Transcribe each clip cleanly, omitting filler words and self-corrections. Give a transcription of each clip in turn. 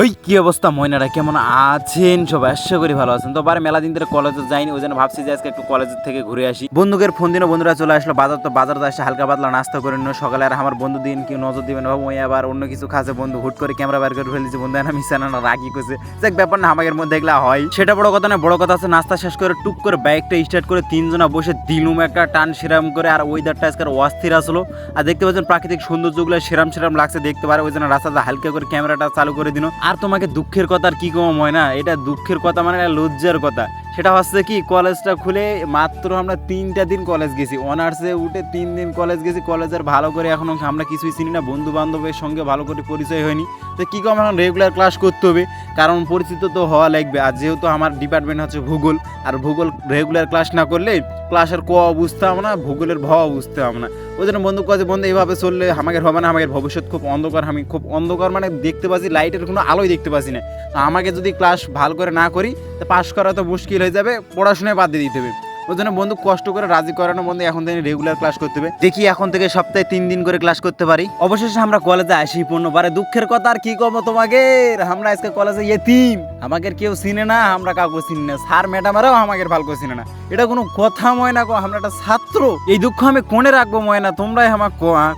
ওই কি অবস্থা ময়নারা কেমন আছেন সবাই? আশা করি ভালো আছেন। তো বারে মেলা দিন ধরে কলেজে যাইনি, ওই জন্য ভাবছি যে আজকে একটু কলেজ থেকে ঘুরে আসি। বন্ধুদের ফোন দিনও বন্ধুরা চলে আসলো বাজার, তো বাজারে আসে হালকা পাতলা নাস্তা করে নিল সকালে। আর আমার বন্ধু দিন কি নজর দিবেন ভাবো, ওই আবার অন্য কিছু খাচ্ছে। বন্ধু হুট করে ক্যামেরা বার করে ফেলেছে, বন্ধু না মিশানা না রাগি করছে। দেখ ব্যাপার না, আমাদের মধ্যে এগুলা হয়, সেটা বড় কথা না। বড় কথা আছে নাস্তা শেষ করে টুক করে বাইকটা স্টার্ট করে তিনজনা বসে দিলুম একটা টান সেরাম করে। আর ওয়েদারটা আজকে অস্থির আসলো। আর দেখতে পাচ্ছেন প্রাকৃতিক সৌন্দর্যগুলো সেরাম সেরাম লাগছে দেখতে পারে। ওই জন্য রাস্তাতে হালকা করে ক্যামেরাটা চালু করে দিল। আর তোমাকে দুঃখের কথা আর কি কম হয় না, এটা দুঃখের কথা মানে লজ্জার কথা। সেটা হচ্ছে কি, কলেজটা খুলে মাত্র আমরা 3টা দিন কলেজ গেছি, অনার্সে উঠে 3 দিন কলেজ গেছি। কলেজের ভালো করে এখনো আমরা কিছুই চিনি না, বন্ধু বান্ধবের সঙ্গে ভালো করে পরিচয় হয়নি। তো কী কম এখন রেগুলার ক্লাস করতে হবে, কারণ পরিচিত তো হওয়া লাগবে। আর যেহেতু আমার ডিপার্টমেন্ট হচ্ছে ভূগোল, আর ভূগোল রেগুলার ক্লাস না করলে ক্লাসের ক বুঝতে হবে না, ভূগোলের ভ বুঝতে হবে না। ওই জন্য বন্ধু কাজে বন্ধু এইভাবে চললে আমাকে হবে না, আমাদের ভবিষ্যৎ খুব অন্ধকার। আমি খুব অন্ধকার মানে দেখতে পাচ্ছি লাইটের কোনো আলোই দেখতে পাচ্ছি না। তো আমাকে যদি ক্লাস ভালো করে না করি তো পাশ করা তো মুশকিল হয়ে যাবে, পড়াশোনায় বাদ দিয়ে দিতে হবে। ওই জন্য বন্ধু কষ্ট করে রাজি করানো বন্ধু এখন থেকে রেগুলার ক্লাস করতে হবে। দেখি এখন থেকে সপ্তাহে 3 দিন করে ক্লাস করতে পারি। অবশেষে আমরা কলেজে আসি পূর্ণবারে। দুঃখের কথা আর কি কম তোমাকে, আমরা আজকে কলেজে ইয়েতিম, আমাকে কেউ চিনে না, আমরা কাউকে চিনি না, স্যার ম্যাডামেরাও আমাকে ভালো করে চিনে না। এটা কোনো কথা ময়না, আমরা একটা ছাত্র, এই দুঃখ আমি কোণে রাখবো ময়না? তোমরাই আমার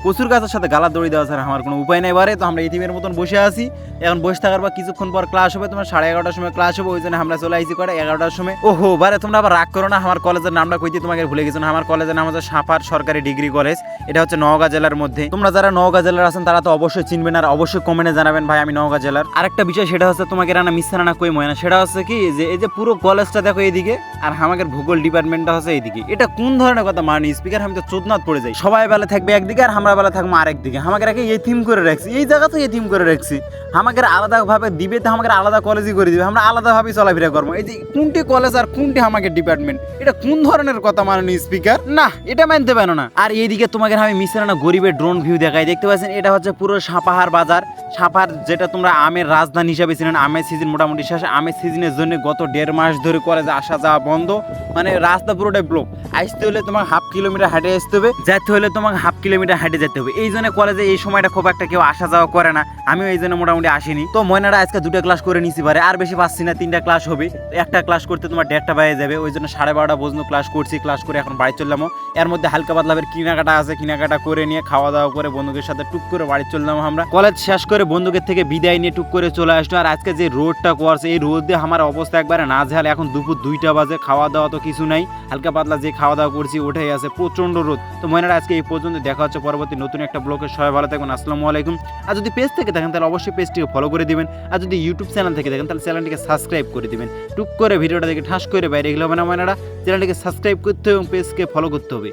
কচুর গাছের সাথে গালা দড়ি দেওয়া ছাড়া আমার কোনো উপায় নেই। বারে তো আমরা ইতিমের মতন বসে আছি, এখন বসে থাকার পর কিছুক্ষণ পর ক্লাস হবে, তোমার 11:30টার সময় ক্লাস হবে। ওই জন্য আমরা চলে আইসি করে 11টার সময়। ওহো বারে তোমরা আবার রাগ করো না, আমার কলেজের নামটা কইতে তোমাকে ভুলে গেছো না। আমার কলেজের নাম হচ্ছে সাপার সরকারি ডিগ্রি কলেজ, এটা হচ্ছে নওগাঁ জেলার মধ্যে। তোমরা যারা নওগাঁ জেলার আছেন তারা তো অবশ্যই চিনবেন, আর অবশ্যই কমেন্টে জানাবেন ভাই আমি নওগাঁ জেলার। আরেকটা বিষয় সেটা হচ্ছে তোমাকে রানা মিশানা না কই ময়না, সেটা হচ্ছে কি যে এই যে পুরো কলেজটা দেখো এইদিকে, আর আমাদের ভূগোল ডিপার্টমেন্টটা হচ্ছে এইদিকে। এটা কোন ধরনের কথা মানি স্পিকার, আমি তো চোদনাথ পড়ে যাই। সবাই বেলা থাকবে একদিকে আর আমরা বেলা থাকবো আরেকদিকে। আমাকে রাখে এই থিম করে রাখছি, এই জায়গা তো এই থিম করে রাখছি। আমাকে আলাদা ভাবে দিবে তো আমাকে আলাদা কলেজই করে দিবে, আমরা আলাদা ভাবে চলাফেরা করবো। এই যে কোনটি কলেজ আর কোনটি আমাকে ডিপার্টমেন্ট, এটা কোন ধরনের কথা মাননীয় স্পিকার? না এটা মানতে পারো না। আর এইদিকে তোমাকে আমি মিশানো না গরিবের ড্রোন ভিউ দেখাই, দেখতে পাচ্ছেন এটা হচ্ছে পুরো সাপাহার বাজার। সাপার যেটা তোমরা আমের রাজধানী হিসাবে ছিলেন, আমের সিজন মোটামুটি শেষ। আমের সিজনের জন্য গত 1.5 মাস ধরে কলেজে আসা যাওয়া বন্ধ, মানে রাস্তা পুরোটাই ব্লক। আসতে হলে তোমাকে 1/2 কিলোমিটার হাঁটে আসতে হবে, যেতে হলে তোমাকে 1/2 কিলোমিটার হাঁটে যেতে হবে। এই জন্য কলেজে এই সময়টা খুব একটা কেউ আসা যাওয়া করে না, আমিও এই জন্য মোটামুটি আসিনি। তো ময়নারা আজকে 2টা ক্লাস করে নিছি পারে, আর বেশি পাচ্ছি না, 3টা ক্লাস হবে। একটা ক্লাস করতে তোমার 1:30টা বেজে যাবে। ওই জন্য 12:30 পর্যন্ত ক্লাস করছি, ক্লাস করে এখন বাড়ি চললাম। এর মধ্যে হালকা পাতলাভের কেনাকাটা আছে, কেনাকাটা করে নিয়ে খাওয়া দাওয়া করে বন্ধুদের সাথে টুক করে বাড়ি চললাম। আমরা কলেজ শেষ করে বন্ধুদের থেকে বিদায় নিয়ে টুক করে চলে আসলো। আর আজকে যে রোডটা করছে, এই রোদ দিয়ে আমার অবস্থা একবারে না ঝাল। এখন দুপুর 2টা বাজে, খাওয়া দাওয়া তো কিছু নাই, হালকা পাতলা যে খাওয়া দাওয়া করছি ওঠে আছে, প্রচন্ড রোদ। তো ময়নারা আজকে এই পর্যন্ত, দেখা হচ্ছে পরবর্তী নতুন একটা ব্লগে। সবাই ভালো থাকবেন, আসসালামু আলাইকুম। আর যদি পেজ থেকে দেখেন তাহলে অবশ্যই পেজটিকে ফলো করে দিবেন, আর যদি ইউটিউব চ্যানেল থেকে দেখেন তাহলে চ্যানেলটিকে সাবস্ক্রাইব করে দিবেন। টুক করে ভিডিওটা দেখে ঠাস করে বাইরে এগুলো হবে না ময়নারা, চ্যানেলটিকে সাবস্ক্রাইব করতে হবে এবং পেজকে ফলো করতে হবে।